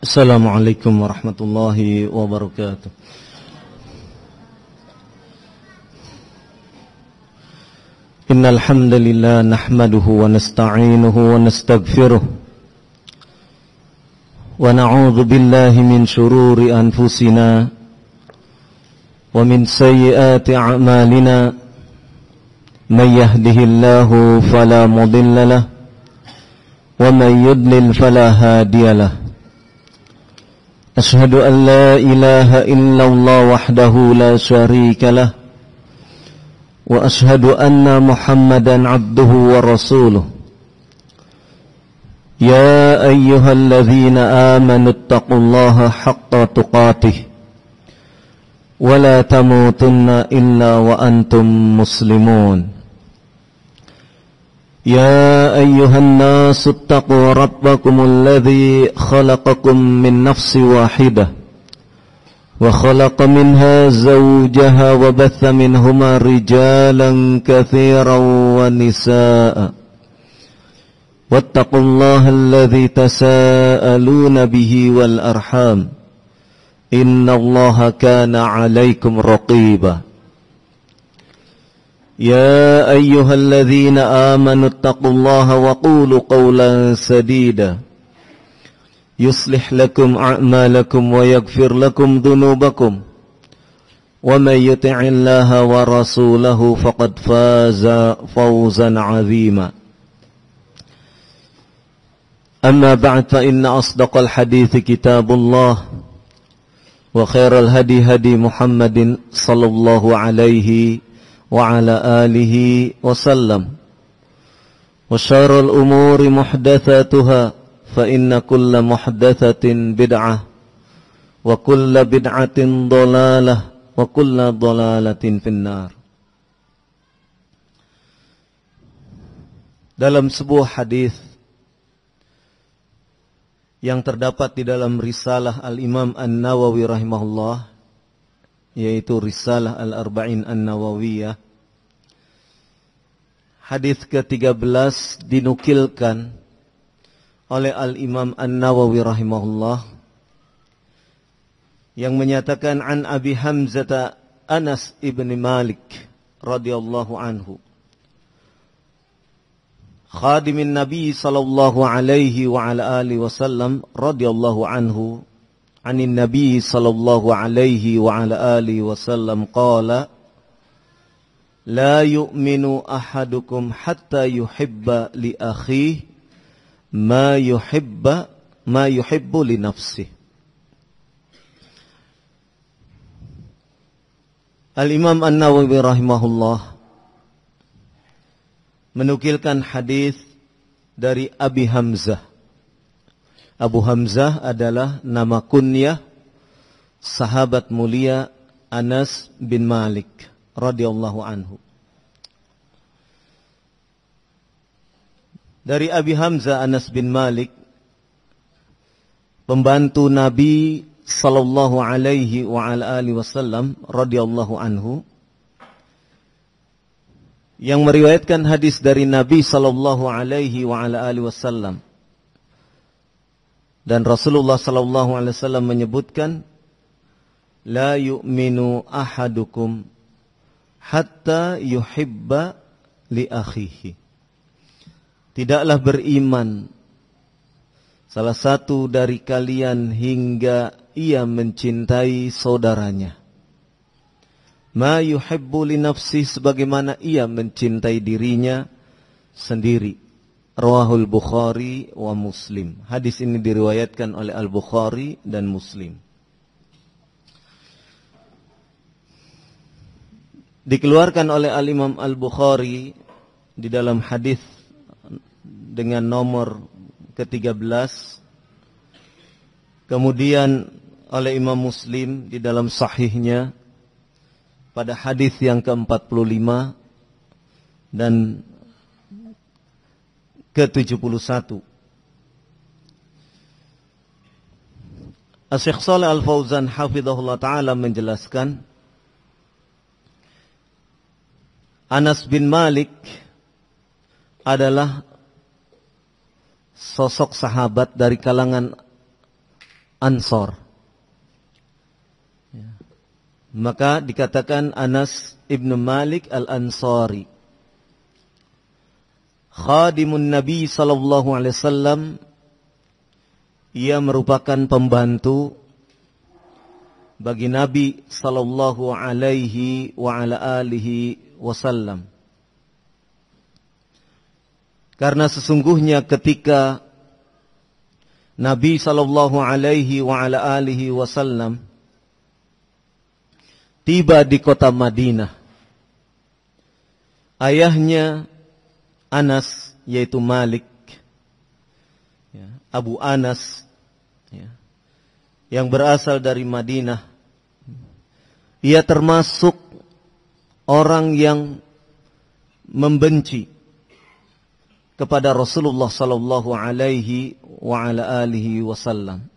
Assalamualaikum warahmatullahi wabarakatuh. Innal hamdalillah nahmaduhu wa nasta'inuhu wa nastaghfiruh wa na'udzu billahi min shururi anfusina wa min sayyiati a'malina may yahdihillahu fala mudilla lahu wa may yudlil fala hadiya lahu. أشهد أن لا إله إلا الله وحده لا شريك له وأشهد أن محمدا عبده ورسوله يا أيها الذين آمنوا اتقوا الله حق تقاته ولا تموتن إلا وأنتم مسلمون يا أيها الناس اتقوا ربكم الذي خلقكم من نفس واحدة وخلق منها زوجها وبث منهما رجالا كثيرا ونساء واتقوا الله الذي تساءلون به والأرحام إن الله كان عليكم رقيبا يا أيها الذين آمنوا اتقوا الله وقولوا قولا سديدا يصلح لكم أعمالكم ويغفر لكم ذنوبكم ومن يطع الله ورسوله فقد فاز فوزا عظيما أما بعد فإن أصدق الحديث كتاب الله وخير الهدي هدي محمد صلى الله عليه وعلى آله وسلم وشر الأمور محدثاتها فإن كل محدثة بدعة وكل بدعة ضلالة وكل ضلالة في النار. Dalam sebuah hadis yang terdapat di dalam risalah Al-Imam An-Nawawi rahimahullah, yaitu Risalah Al-Arba'in An-Nawawiyah, hadis ke-13 dinukilkan oleh Al-Imam An-Nawawi rahimahullah yang menyatakan an Abi Hamzah Anas ibn Malik radhiyallahu anhu khadimin Nabi sallallahu alaihi wa ala alihi wasallam radhiyallahu anhu anin Nabi sallallahu alaihi wa ala alihi wasallam qala la yu'minu ahadukum hatta yuhibba li akhihi ma yuhibbu li nafsihi. Al-Imam An-Nawawi rahimahullah menukilkan hadis dari Abi Hamzah. Abu Hamzah adalah nama kunyah sahabat mulia Anas bin Malik radhiyallahu anhu. Dari Abi Hamzah Anas bin Malik, pembantu Nabi sallallahu alaihi wa ala alihi wasallam radhiyallahu anhu, yang meriwayatkan hadis dari Nabi sallallahu alaihi wa ala alihi wasallam. Dan Rasulullah sallallahu alaihi wasallam menyebutkan, la yu'minu ahadukum hatta yuhibba li akhihi. Tidaklah beriman salah satu dari kalian hingga ia mencintai saudaranya. Ma yuhibbu li nafsihi, sebagaimana ia mencintai dirinya sendiri. Rawahul Bukhari wa Muslim. Hadis ini diriwayatkan oleh Al-Bukhari dan Muslim. Dikeluarkan oleh Al-Imam Al-Bukhari di dalam hadis dengan nomor ke-13. Kemudian oleh Imam Muslim di dalam sahihnya pada hadis yang ke-45 dan ke-71. Asy-Syaikh Shalih Al-Fauzan hafizahullah ta'ala menjelaskan, Anas bin Malik adalah sosok sahabat dari kalangan Ansor. Maka dikatakan Anas ibn Malik al-Ansari, khadimun Nabi sallallahu alaihi wasallam. Ia merupakan pembantu bagi Nabi sallallahu alaihi wa ala alihi wasallam. Karena sesungguhnya ketika Nabi sallallahu alaihi wa ala alihi wasallam tiba di kota Madinah, ayahnya Anas, yaitu Malik, Abu Anas, yang berasal dari Madinah, ia termasuk orang yang membenci kepada Rasulullah sallallahu alaihi wa ala alihi wasallam.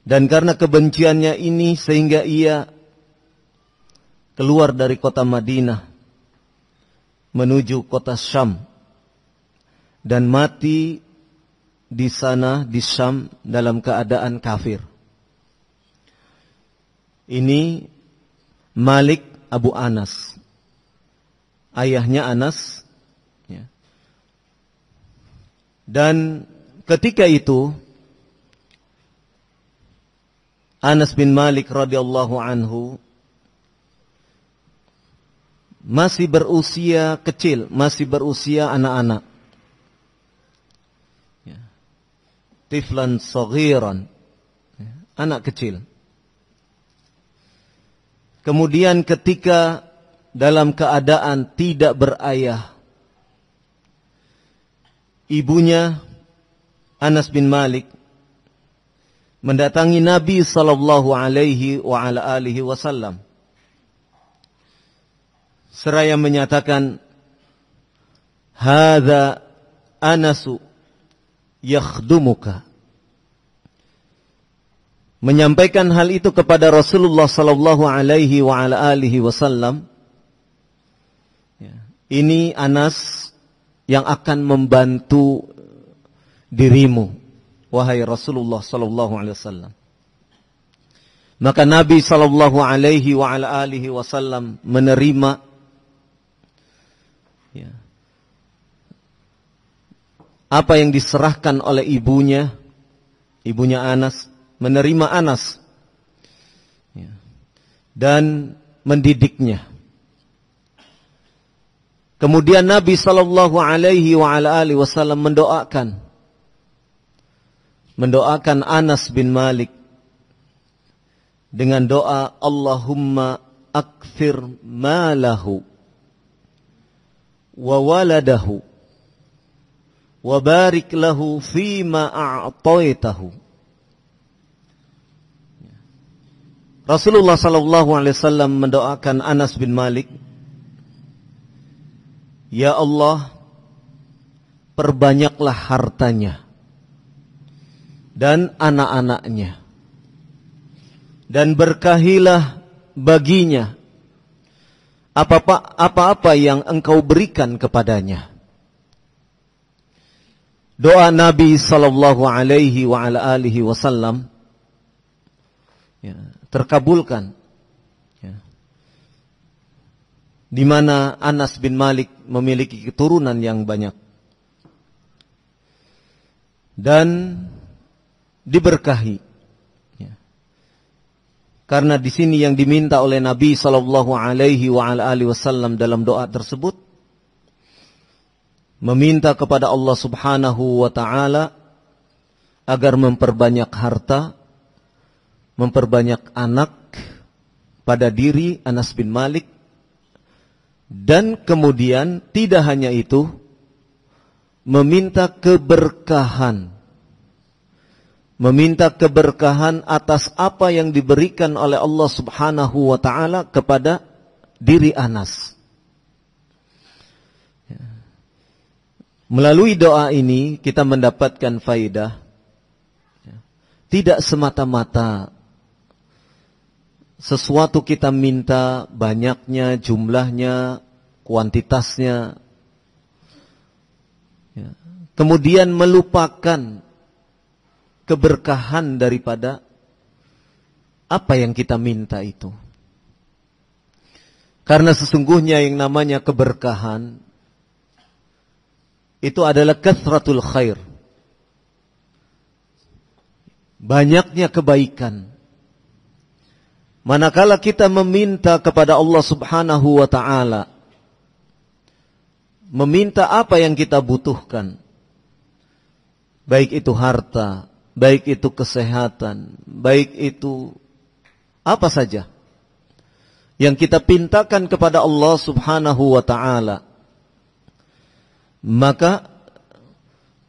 Dan karena kebenciannya ini sehingga ia keluar dari kota Madinah menuju kota Syam dan mati di sana di Syam dalam keadaan kafir. Ini Malik Abu Anas, ayahnya Anas. Dan ketika itu Anas bin Malik radhiyallahu anhu masih berusia kecil, masih berusia anak-anak. Tiflan saghiran, anak kecil. Kemudian ketika dalam keadaan tidak berayah, ibunya Anas bin Malik mendatangi Nabi sallallahu alaihi wa ala alihi wasallam seraya menyatakan, hadza Anasu yakhdumuka. Menyampaikan hal itu kepada Rasulullah sallallahu alaihi wa ala alihi wasallam. Ini Anas yang akan membantu dirimu, wahai Rasulullah sallallahu alaihi wasallam. Maka Nabi sallallahu alaihi wa ala alihi wasallam menerima apa yang diserahkan oleh ibunya Anas, menerima Anas dan mendidiknya. Kemudian Nabi sallallahu alaihi wa ala alihi wasallam mendoakan Anas bin Malik dengan doa, Allahumma akthir malahu wa waladahu wa barik lahu fima a'taitahu. Rasulullah sallallahu alaihi wasallam mendoakan Anas bin Malik, ya Allah, perbanyaklah hartanya dan anak-anaknya, dan berkahilah baginya apa-apa yang engkau berikan kepadanya. Doa Nabi sallallahu alaihi wa ala alihi wasallam terkabulkan, di mana Anas bin Malik memiliki keturunan yang banyak dan diberkahi. Karena di sini yang diminta oleh Nabi sallallahu alaihi wa ala alihi wasallam dalam doa tersebut, meminta kepada Allah Subhanahu wa taala agar memperbanyak harta, memperbanyak anak pada diri Anas bin Malik, dan kemudian tidak hanya itu, meminta keberkahan atas apa yang diberikan oleh Allah Subhanahu wa taala kepada diri Anas. Melalui doa ini kita mendapatkan faidah, tidak semata-mata sesuatu kita minta banyaknya, jumlahnya, kuantitasnya, kemudian melupakan keberkahan daripada apa yang kita minta itu. Karena sesungguhnya yang namanya keberkahan itu adalah kathratul khair. Banyaknya kebaikan. Manakala kita meminta kepada Allah Subhanahu wa ta'ala, meminta apa yang kita butuhkan, baik itu harta, baik itu kesehatan, baik itu apa saja yang kita pintakan kepada Allah Subhanahu wa ta'ala, maka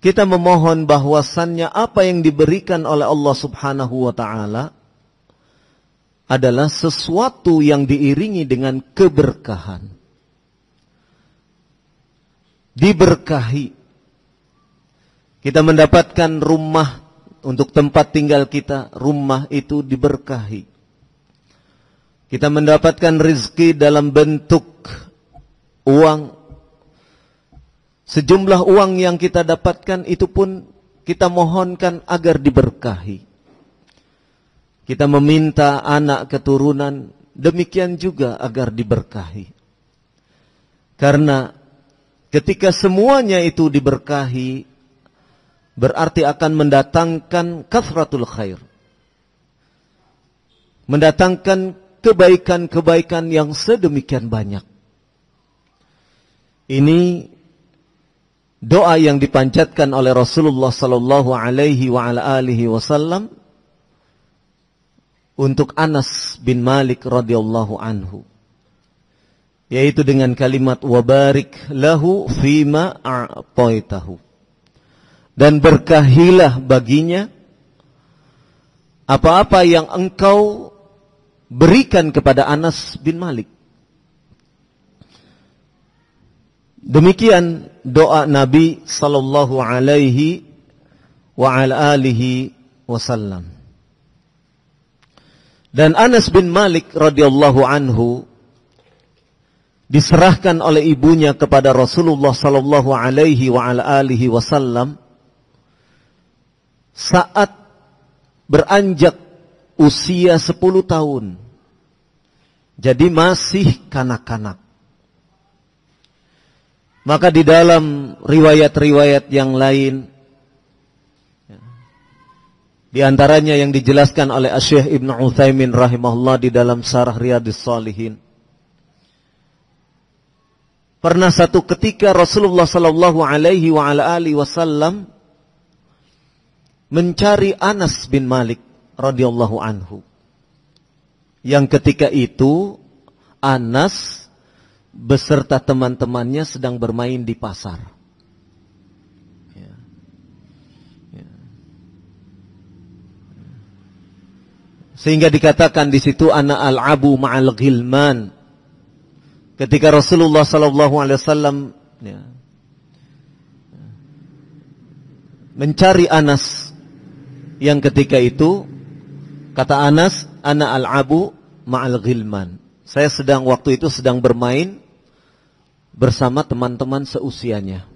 kita memohon bahwasannya apa yang diberikan oleh Allah Subhanahu wa ta'ala adalah sesuatu yang diiringi dengan keberkahan. Diberkahi. Kita mendapatkan rumah untuk tempat tinggal kita, rumah itu diberkahi. Kita mendapatkan rezeki dalam bentuk uang. Sejumlah uang yang kita dapatkan itu pun kita mohonkan agar diberkahi. Kita meminta anak keturunan, demikian juga agar diberkahi. Karena ketika semuanya itu diberkahi, berarti akan mendatangkan kathratul khair. Mendatangkan kebaikan-kebaikan yang sedemikian banyak. Ini doa yang dipanjatkan oleh Rasulullah sallallahu alaihi wa ala alihi wasallam untuk Anas bin Malik radhiyallahu anhu, yaitu dengan kalimat wabarik lahu fima a'taitahu, dan berkahilah baginya apa-apa yang engkau berikan kepada Anas bin Malik. Demikian doa Nabi sallallahu alaihi wa ala alihi wasallam. Dan Anas bin Malik radhiyallahu anhu diserahkan oleh ibunya kepada Rasulullah sallallahu alaihi wa ala alihi wasallam saat beranjak usia 10 tahun. Jadi masih kanak-kanak. Maka di dalam riwayat-riwayat yang lain, di antaranya yang dijelaskan oleh Syekh Ibnu Utsaimin rahimahullah di dalam Syarah Riyadhus Shalihin, pernah satu ketika Rasulullah sallallahu alaihi wa ala alihi wasallam mencari Anas bin Malik radhiyallahu anhu. Yang ketika itu Anas beserta teman-temannya sedang bermain di pasar. Sehingga dikatakan di situ ana al-abu ma'al ghilman. Ketika Rasulullah sallallahu alaihi wasallam mencari Anas, yang ketika itu kata Anas, ana al-abu ma'al ghilman. Saya waktu itu sedang bermain bersama teman-teman seusianya.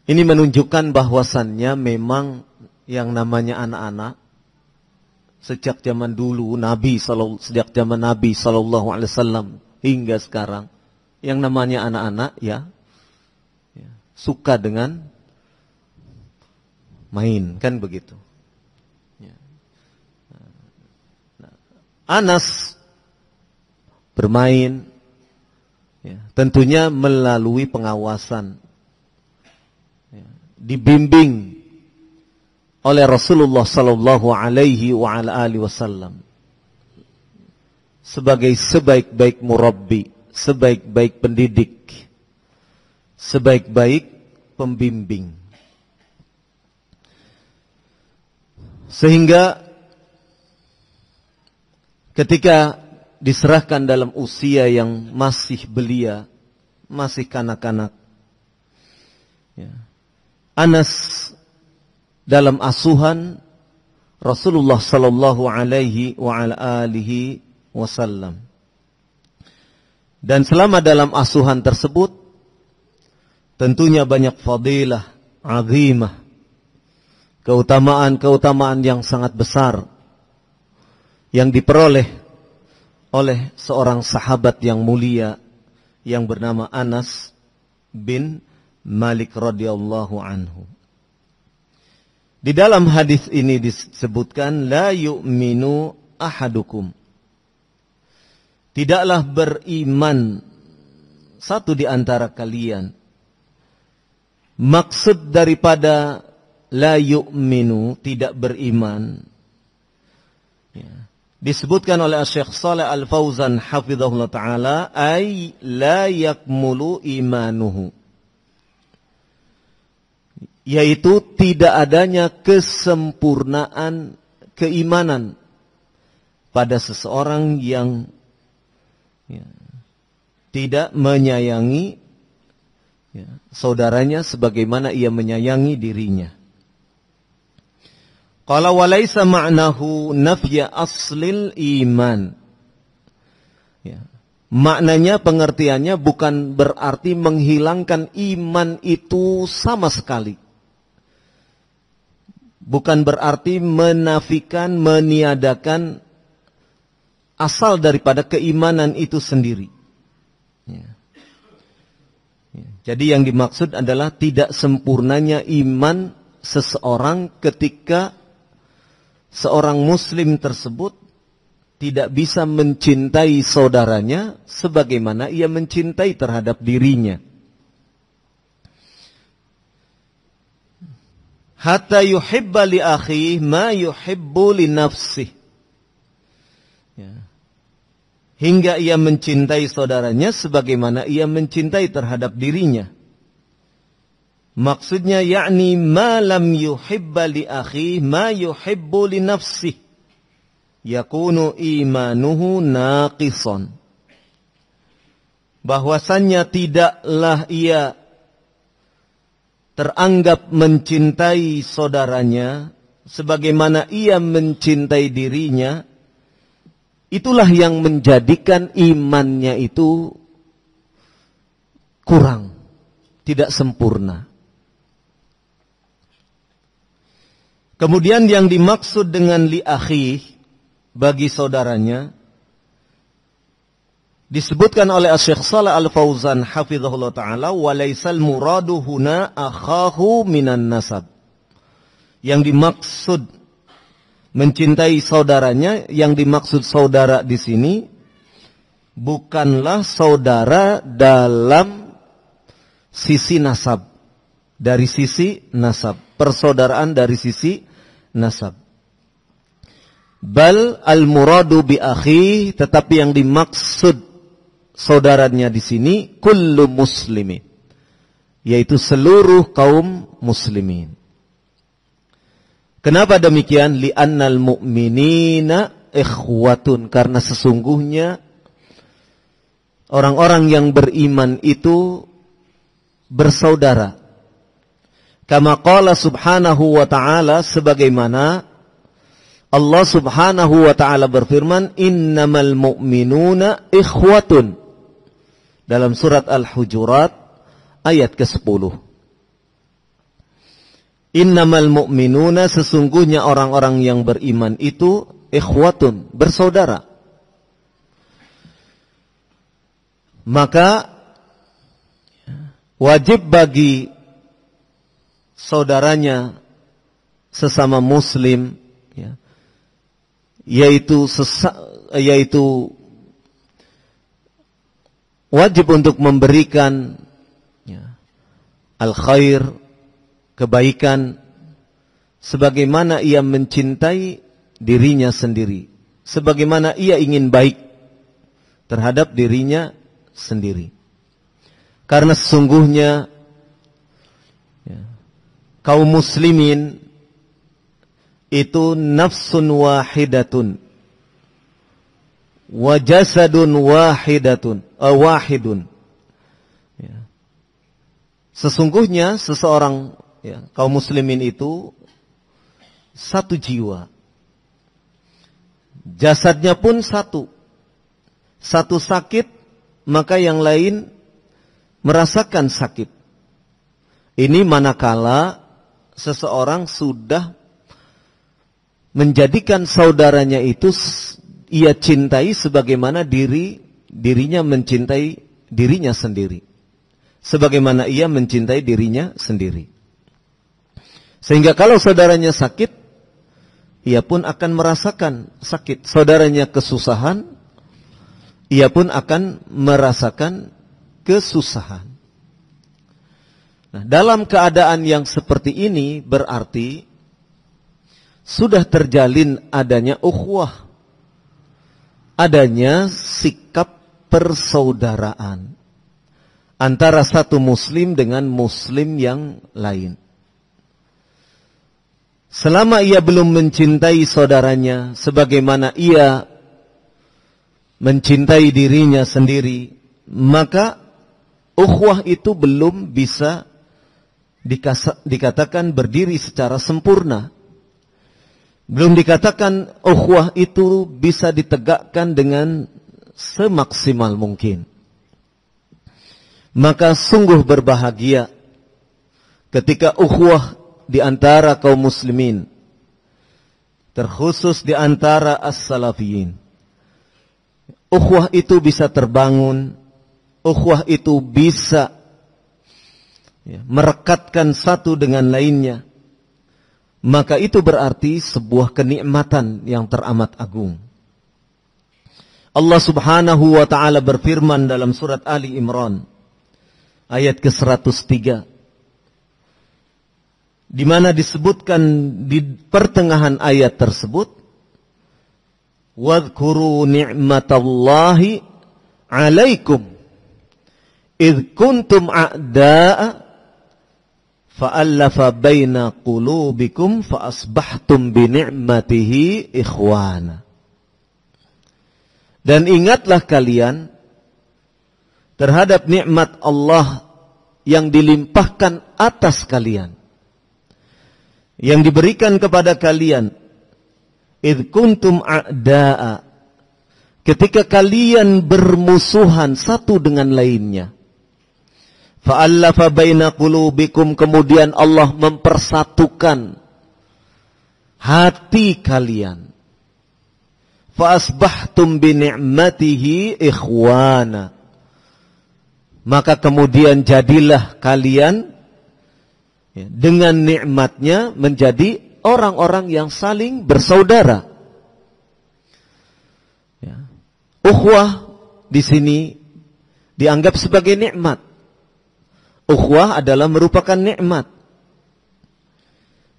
Ini menunjukkan bahwasannya memang yang namanya anak-anak sejak zaman dulu sejak zaman Nabi sallallahu alaihi wasallam hingga sekarang, yang namanya anak-anak ya suka dengan main, kan begitu. Anas bermain tentunya melalui pengawasan, dibimbing oleh Rasulullah sallallahu alaihi wa ala alihi wasallam sebagai sebaik-baik murabbi, sebaik-baik pendidik, sebaik-baik pembimbing. Sehingga ketika diserahkan dalam usia yang masih belia, masih kanak-kanak, Anas dalam asuhan Rasulullah sallallahu alaihi wa ala alihi wasallam. Dan selama dalam asuhan tersebut tentunya banyak fadilah azimah, keutamaan-keutamaan yang sangat besar yang diperoleh oleh seorang sahabat yang mulia yang bernama Anas bin Malik radhiyallahu anhu. Di dalam hadis ini disebutkan la yu'minu ahadukum. Tidaklah beriman satu di antara kalian. Maksud daripada la yu'minu, tidak beriman, ya, disebutkan oleh Syekh Shalih Al-Fauzan hafizahullah taala, ay la yakmulu imanuhu, yaitu tidak adanya kesempurnaan keimanan pada seseorang yang tidak menyayangi saudaranya sebagaimana ia menyayangi dirinya. Qala walaysa ma'nahu nafya aslil iman. Maknanya, pengertiannya bukan berarti menghilangkan iman itu sama sekali. Bukan berarti menafikan, meniadakan asal daripada keimanan itu sendiri. Jadi yang dimaksud adalah tidak sempurnanya iman seseorang ketika seorang muslim tersebut tidak bisa mencintai saudaranya sebagaimana ia mencintai terhadap dirinya. Hatta yuhibba li akhihi ma yuhibbu li nafsihi. Hingga ia mencintai saudaranya sebagaimana ia mencintai terhadap dirinya. Maksudnya yakni ma lam yuhibba li akhihi ma yuhibbu li nafsihi yakunu imanuhu naqisan. Bahwasannya tidaklah ia teranggap mencintai saudaranya sebagaimana ia mencintai dirinya, itulah yang menjadikan imannya itu kurang, tidak sempurna. Kemudian yang dimaksud dengan li akhi, bagi saudaranya, disebutkan oleh Syekh Shalih Al-Fauzan hafizahullah ta'ala, walaisal muradu huna akhahu minan nasab. Yang dimaksud mencintai saudaranya, yang dimaksud saudara di sini bukanlah saudara dalam sisi nasab, dari sisi nasab, persaudaraan dari sisi nasab. Bal al-muradu bi akhi, tetapi yang dimaksud saudaranya di sini kullu muslimin, yaitu seluruh kaum muslimin. Kenapa demikian? Li'annal mu'minina ikhwatun, karena sesungguhnya orang-orang yang beriman itu bersaudara. Kama qala subhanahu wa ta'ala, sebagaimana Allah subhanahu wa ta'ala berfirman, innamal mu'minuna ikhwatun, dalam surat Al-Hujurat ayat ke-10. Innamal mu'minuna, sesungguhnya orang-orang yang beriman itu ikhwatun, bersaudara. Maka wajib bagi saudaranya sesama muslim, yaitu wajib untuk memberikan al-khair, kebaikan, sebagaimana ia mencintai dirinya sendiri, sebagaimana ia ingin baik terhadap dirinya sendiri. Karena sesungguhnya kaum muslimin itu nafsun wahidatun wa jasadun wahidun. Sesungguhnya seseorang, kaum muslimin itu satu jiwa, jasadnya pun satu. Satu sakit, maka yang lain merasakan sakit. Ini manakala seseorang sudah menjadikan saudaranya itu ia cintai sebagaimana dirinya mencintai dirinya sendiri. Sebagaimana ia mencintai dirinya sendiri. Sehingga kalau saudaranya sakit, ia pun akan merasakan sakit. Saudaranya kesusahan, ia pun akan merasakan kesusahan. Nah, dalam keadaan yang seperti ini berarti sudah terjalin adanya ukhuwah, adanya sikap persaudaraan antara satu muslim dengan muslim yang lain. Selama ia belum mencintai saudaranya sebagaimana ia mencintai dirinya sendiri, maka ukhuwah itu belum bisa dikatakan berdiri secara sempurna. Belum dikatakan ukhuwah itu bisa ditegakkan dengan semaksimal mungkin. Maka sungguh berbahagia ketika ukhuwah di antara kaum muslimin, terkhusus di antara as-salafiyin, ukhuwah itu bisa terbangun, ukhuwah itu bisa merekatkan satu dengan lainnya. Maka itu berarti sebuah kenikmatan yang teramat agung. Allah Subhanahu wa ta'ala berfirman dalam surat Ali Imran ayat ke-103, di mana disebutkan di pertengahan ayat tersebut, wadhkuru ni'matallahi 'alaikum idh kuntum a'da'a fa'allafa baina qulubikum fa'asbahtum bi ni'matihi ikhwana. Dan ingatlah kalian terhadap nikmat Allah yang dilimpahkan atas kalian, yang diberikan kepada kalian idh kuntum a'da'a, ketika kalian bermusuhan satu dengan lainnya. Fa'allafa baina qulubikum, kemudian Allah mempersatukan hati kalian. Fa'asbahtum bi ni'matihi ikhwana, maka kemudian jadilah kalian dengan nikmatnya menjadi orang-orang yang saling bersaudara. Ukhuwah di sini dianggap sebagai nikmat. Ukhuwah adalah merupakan nikmat.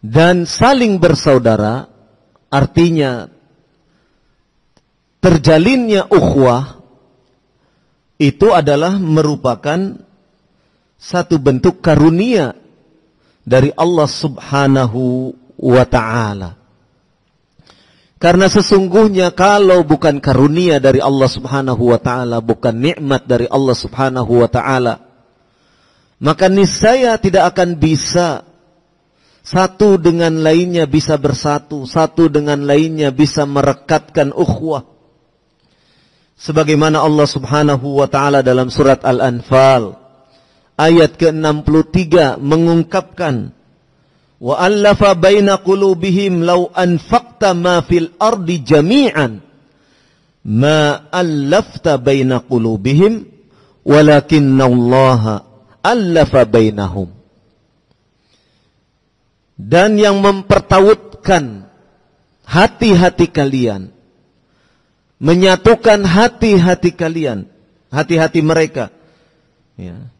Dan saling bersaudara artinya terjalinnya ukhuwah itu adalah merupakan satu bentuk karunia dari Allah Subhanahu wa ta'ala. Karena sesungguhnya kalau bukan karunia dari Allah Subhanahu wa ta'ala, bukan nikmat dari Allah Subhanahu wa ta'ala, maka niscaya tidak akan bisa satu dengan lainnya bisa bersatu, satu dengan lainnya bisa merekatkan ukhuwah. Sebagaimana Allah Subhanahu wa ta'ala dalam surat Al-Anfal ayat ke-63 mengungkapkan, wa allafa baina qulubihim law anfaqta ma fil ardi jami'an ma allafta baina qulubihim walakinnallaha allafa bainahum. Dan yang mempertautkan hati-hati kalian, menyatukan hati-hati kalian, hati-hati mereka, ya,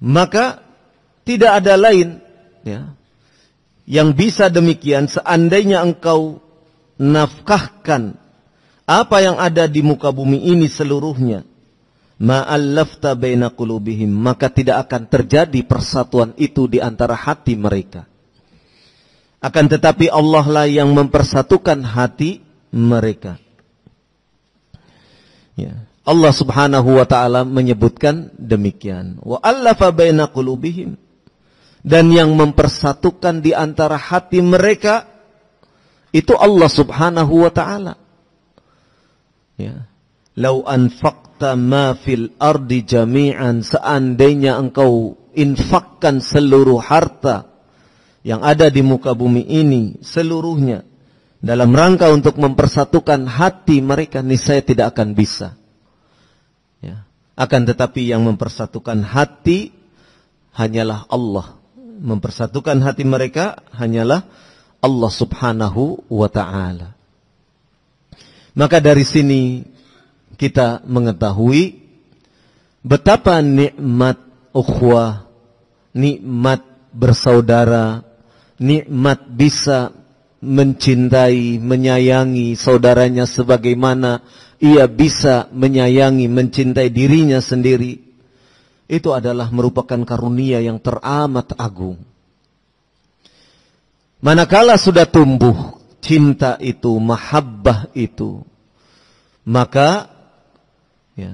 maka tidak ada lain, ya, yang bisa demikian seandainya engkau nafkahkan apa yang ada di muka bumi ini seluruhnya, ma'allafta baina qulubihim, maka tidak akan terjadi persatuan itu di antara hati mereka. Akan tetapi Allah lah yang mempersatukan hati mereka. Ya. Allah Subhanahu wa ta'ala menyebutkan demikian. Wa allafa baina qulubihim. Dan yang mempersatukan di antara hati mereka itu Allah Subhanahu wa ta'ala. Ya. Lau anfaqta ma fil ardi jami'an, seandainya engkau infakkan seluruh harta yang ada di muka bumi ini seluruhnya, dalam rangka untuk mempersatukan hati mereka, niscaya tidak akan bisa. Ya. Akan tetapi yang mempersatukan hati hanyalah Allah. Mempersatukan hati mereka hanyalah Allah subhanahu wa ta'ala. Maka dari sini kita mengetahui betapa nikmat ukhuwah, nikmat bersaudara, nikmat bisa mencintai, menyayangi saudaranya sebagaimana ia bisa menyayangi, mencintai dirinya sendiri. Itu adalah merupakan karunia yang teramat agung. Manakala sudah tumbuh cinta itu, mahabbah itu, maka ya,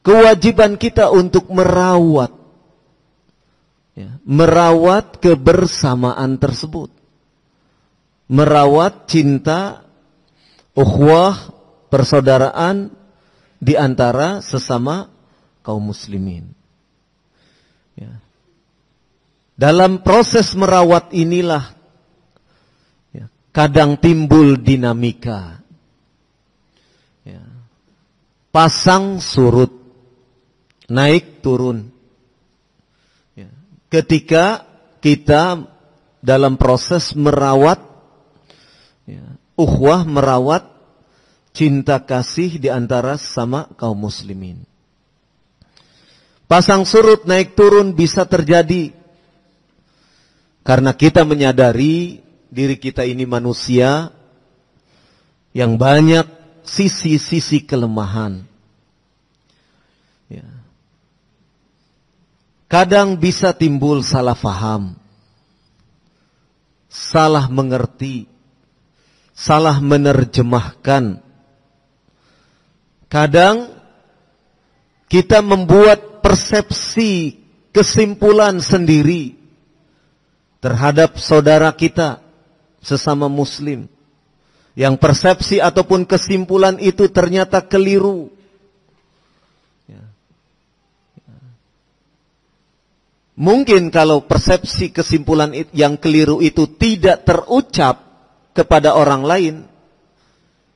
kewajiban kita untuk merawat kebersamaan tersebut. Merawat cinta, ukhuwah, persaudaraan di antara sesama kaum muslimin. Ya. Dalam proses merawat inilah ya, kadang timbul dinamika. Ya. Pasang surut, naik turun. Ya. Ketika kita dalam proses merawat ya, ukhuwah, merawat cinta kasih di antara sesama kaum muslimin. Pasang surut, naik turun bisa terjadi karena kita menyadari diri kita ini manusia yang banyak sisi-sisi kelemahan. Ya. Kadang bisa timbul salah faham, salah mengerti, salah menerjemahkan. Kadang kita membuat persepsi, kesimpulan sendiri terhadap saudara kita sesama muslim, yang persepsi ataupun kesimpulan itu ternyata keliru. Mungkin kalau persepsi kesimpulan yang keliru itu tidak terucap kepada orang lain,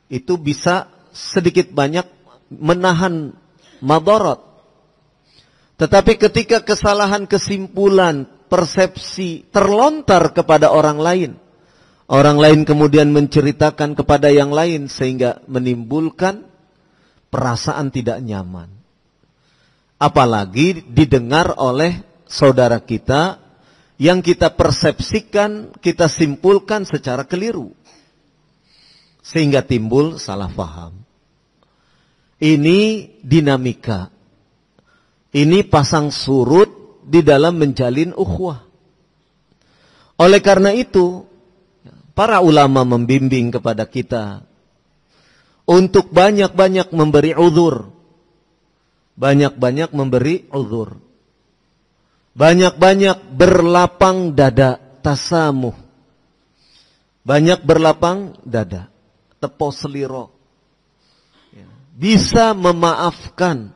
itu bisa sedikit banyak menahan madarat. Tetapi ketika kesalahan kesimpulan, persepsi terlontar kepada orang lain kemudian menceritakan kepada yang lain sehingga menimbulkan perasaan tidak nyaman. Apalagi didengar oleh saudara kita yang kita persepsikan, kita simpulkan secara keliru. Sehingga timbul salah paham. Ini dinamika. Ini pasang surut di dalam menjalin ukhuwah. Oleh karena itu, para ulama membimbing kepada kita untuk banyak-banyak memberi uzur. Banyak-banyak memberi uzur. Banyak-banyak berlapang dada, tasamuh. Banyak berlapang dada, tepos seliro. Bisa memaafkan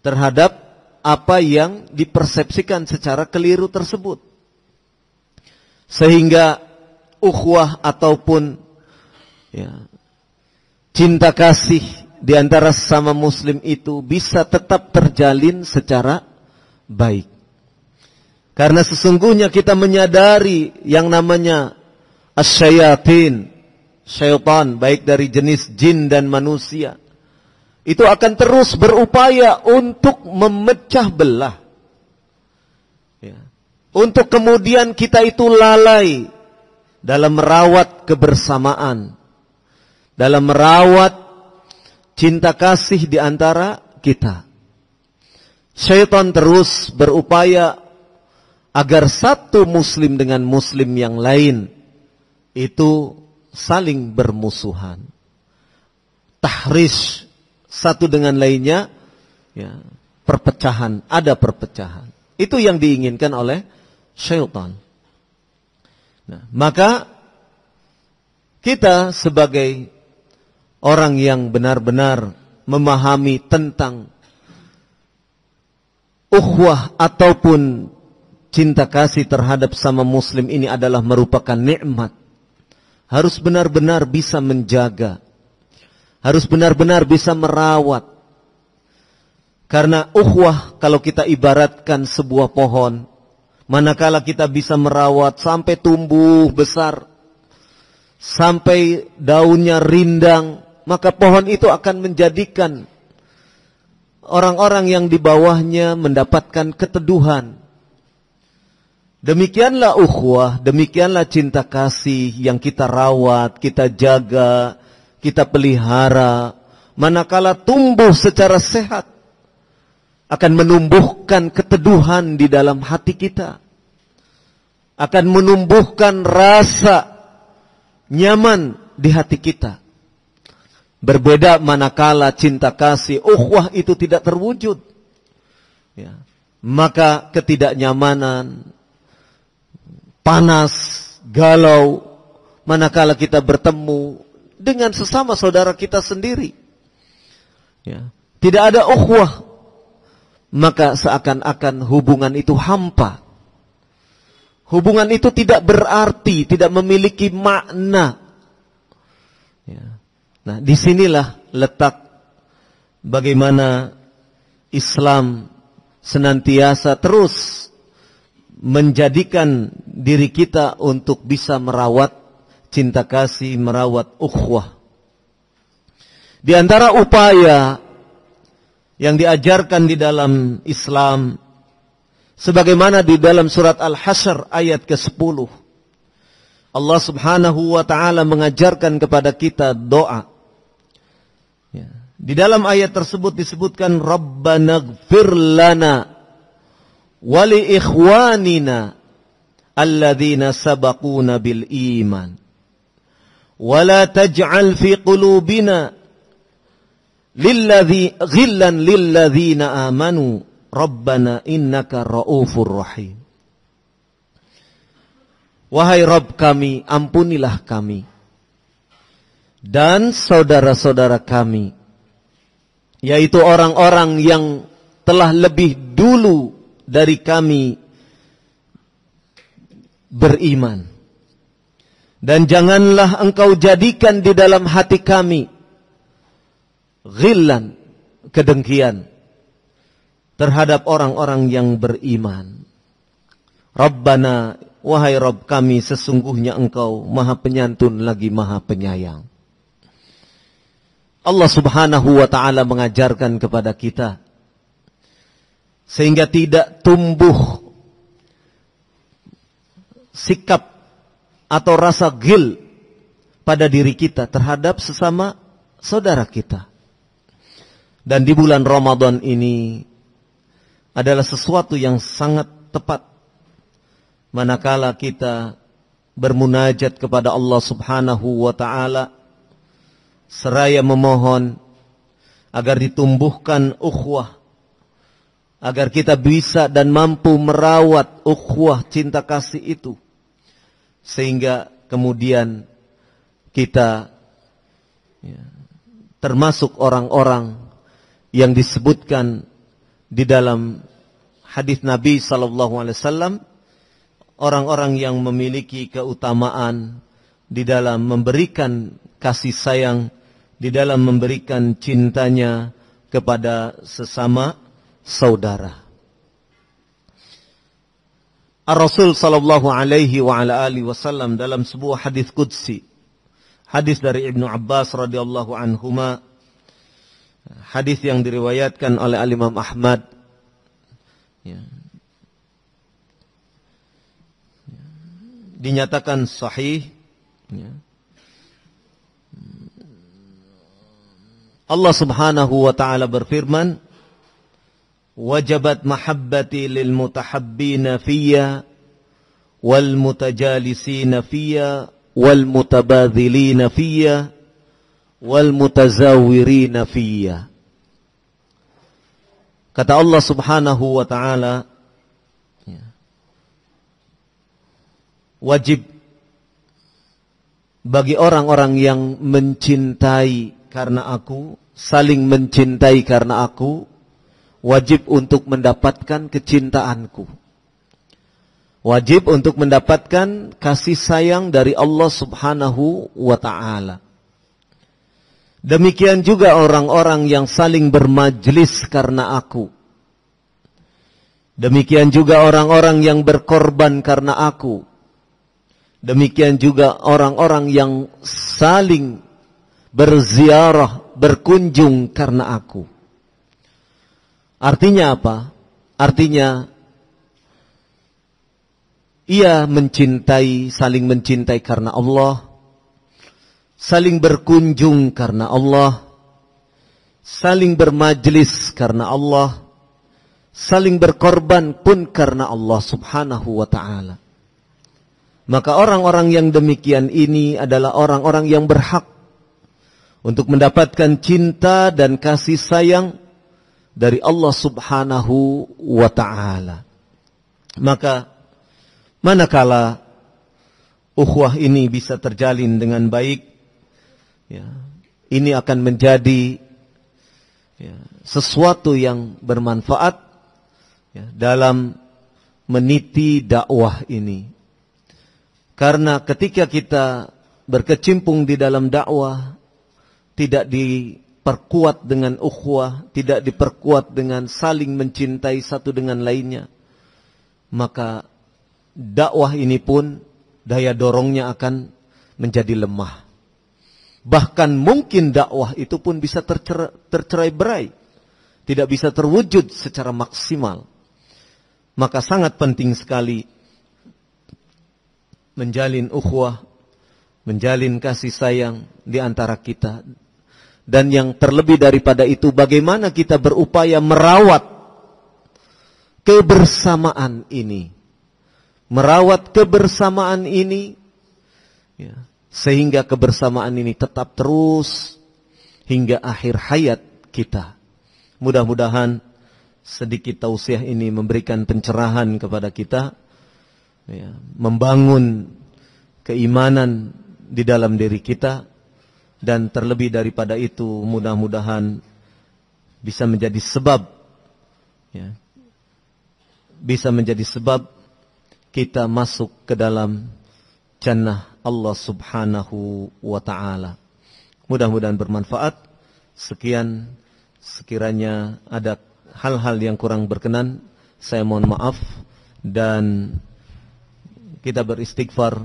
terhadap apa yang dipersepsikan secara keliru tersebut. Sehingga ukhuwah ataupun ya, cinta kasih di antara sesama muslim itu bisa tetap terjalin secara baik. Karena sesungguhnya kita menyadari yang namanya asyayatin, syaitan, baik dari jenis jin dan manusia, itu akan terus berupaya untuk memecah belah. Ya. Untuk kemudian kita itu lalai dalam merawat kebersamaan, dalam merawat cinta kasih di antara kita. Syaitan terus berupaya agar satu muslim dengan muslim yang lain itu saling bermusuhan. Tahrish satu dengan lainnya, ya, perpecahan, ada perpecahan. Itu yang diinginkan oleh syaitan. Nah, maka kita sebagai orang yang benar-benar memahami tentang ukhuwah ataupun cinta kasih terhadap sama muslim ini adalah merupakan nikmat, harus benar-benar bisa menjaga, harus benar-benar bisa merawat. Karena ukhuwah kalau kita ibaratkan sebuah pohon, manakala kita bisa merawat sampai tumbuh besar, sampai daunnya rindang, maka pohon itu akan menjadikan orang-orang yang di bawahnya mendapatkan keteduhan. Demikianlah ukhuwah, demikianlah cinta kasih yang kita rawat, kita jaga, kita pelihara. Manakala tumbuh secara sehat, akan menumbuhkan keteduhan di dalam hati kita, akan menumbuhkan rasa nyaman di hati kita. Berbeda manakala cinta kasih, ukhuwah itu tidak terwujud, ya, maka ketidaknyamanan, panas, galau, manakala kita bertemu dengan sesama saudara kita sendiri, ya, tidak ada ukhuwah, maka seakan-akan hubungan itu hampa. Hubungan itu tidak berarti, tidak memiliki makna. Ya. Nah, disinilah letak bagaimana Islam senantiasa terus menjadikan diri kita untuk bisa merawat cinta kasih, merawat ukhuwah. Di antara upaya yang diajarkan di dalam Islam, sebagaimana di dalam surat Al-Hasyr ayat ke-10, Allah subhanahu wa ta'ala mengajarkan kepada kita doa. Ya. Di dalam ayat tersebut disebutkan, Rabbana gfir lana wali ikhwanina alladhina sabaquna bil iman wala taj'al fi qulubina ghillan lilladzina amanu Rabbana innaka ra'ufur rahim. Wahai Rabb kami, ampunilah kami dan saudara-saudara kami, yaitu orang-orang yang telah lebih dulu dari kami beriman. Dan janganlah engkau jadikan di dalam hati kami ghillan, kedengkian terhadap orang-orang yang beriman. Rabbana, wahai Rabb kami, sesungguhnya engkau maha penyantun lagi maha penyayang. Allah subhanahu wa ta'ala mengajarkan kepada kita sehingga tidak tumbuh sikap atau rasa ghil pada diri kita terhadap sesama saudara kita. Dan di bulan Ramadan ini adalah sesuatu yang sangat tepat manakala kita bermunajat kepada Allah subhanahu wa ta'ala seraya memohon agar ditumbuhkan ukhuwah, agar kita bisa dan mampu merawat ukhuwah cinta kasih itu, sehingga kemudian kita termasuk orang-orang yang disebutkan di dalam hadis Nabi sallallahu alaihi wasallam, orang-orang yang memiliki keutamaan di dalam memberikan kasih sayang, di dalam memberikan cintanya kepada sesama saudara. Ar-Rasul sallallahu alaihi wa ala alihi wasallam dalam sebuah hadis qudsi, hadis dari Ibnu Abbas radhiyallahu anhuma, hadis yang diriwayatkan oleh Al-Imam Ahmad, dinyatakan sahih. Allah subhanahu wa ta'ala berfirman, wajabat mahabbati lil mutahabbina fiyya wal mutajalisina fiyya wal mutabadhilina fiyya wal mutazawirina fiyya. Kata Allah subhanahu wa ta'ala, wajib bagi orang-orang yang mencintai karena aku, saling mencintai karena aku, wajib untuk mendapatkan kecintaanku. Wajib untuk mendapatkan kasih sayang dari Allah Subhanahu wa ta'ala. Demikian juga orang-orang yang saling bermajlis karena aku. Demikian juga orang-orang yang berkorban karena aku. Demikian juga orang-orang yang saling berziarah, berkunjung karena aku. Artinya apa? Artinya ia mencintai, saling mencintai karena Allah, saling berkunjung karena Allah, saling bermajlis karena Allah, saling berkorban pun karena Allah Subhanahu wa ta'ala. Maka orang-orang yang demikian ini adalah orang-orang yang berhak untuk mendapatkan cinta dan kasih sayang dari Allah Subhanahu wa ta'ala. Maka manakala ukhuwah ini bisa terjalin dengan baik, ya, ini akan menjadi sesuatu yang bermanfaat dalam meniti dakwah ini. Karena ketika kita berkecimpung di dalam dakwah, tidak diperkuat dengan ukhuwah, tidak diperkuat dengan saling mencintai satu dengan lainnya, maka dakwah ini pun daya dorongnya akan menjadi lemah. Bahkan mungkin dakwah itu pun bisa tercerai-berai, tidak bisa terwujud secara maksimal. Maka sangat penting sekali menjalin ukhuwah, menjalin kasih sayang di antara kita. Dan yang terlebih daripada itu, bagaimana kita berupaya merawat kebersamaan ini. Merawat kebersamaan ini, ya, sehingga kebersamaan ini tetap terus hingga akhir hayat kita. Mudah-mudahan sedikit tausiah ini memberikan pencerahan kepada kita, ya, membangun keimanan di dalam diri kita, dan terlebih daripada itu mudah-mudahan bisa menjadi sebab, ya, bisa menjadi sebab kita masuk ke dalam jannah Allah Subhanahu wa ta'ala. Mudah-mudahan bermanfaat. Sekian, sekiranya ada hal-hal yang kurang berkenan, saya mohon maaf, dan kita beristighfar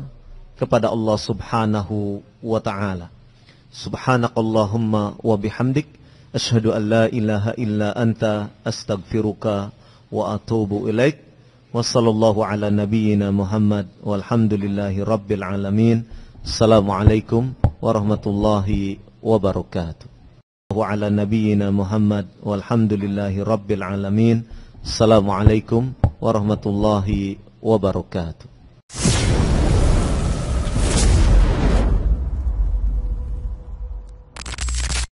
kepada Allah Subhanahu wa ta'ala. Subhanakallahumma wa bihamdik, asyhadu an la ilaha illa anta, astaghfiruka wa atubu ilaik. Wa sallallahu ala nabiyyina Muhammad walhamdulillahi rabbil alamin. Assalamualaikum warahmatullahi wabarakatuh. Wa ala nabiyyina Muhammad walhamdulillahi rabbil alamin. Assalamualaikum warahmatullahi wabarakatuh.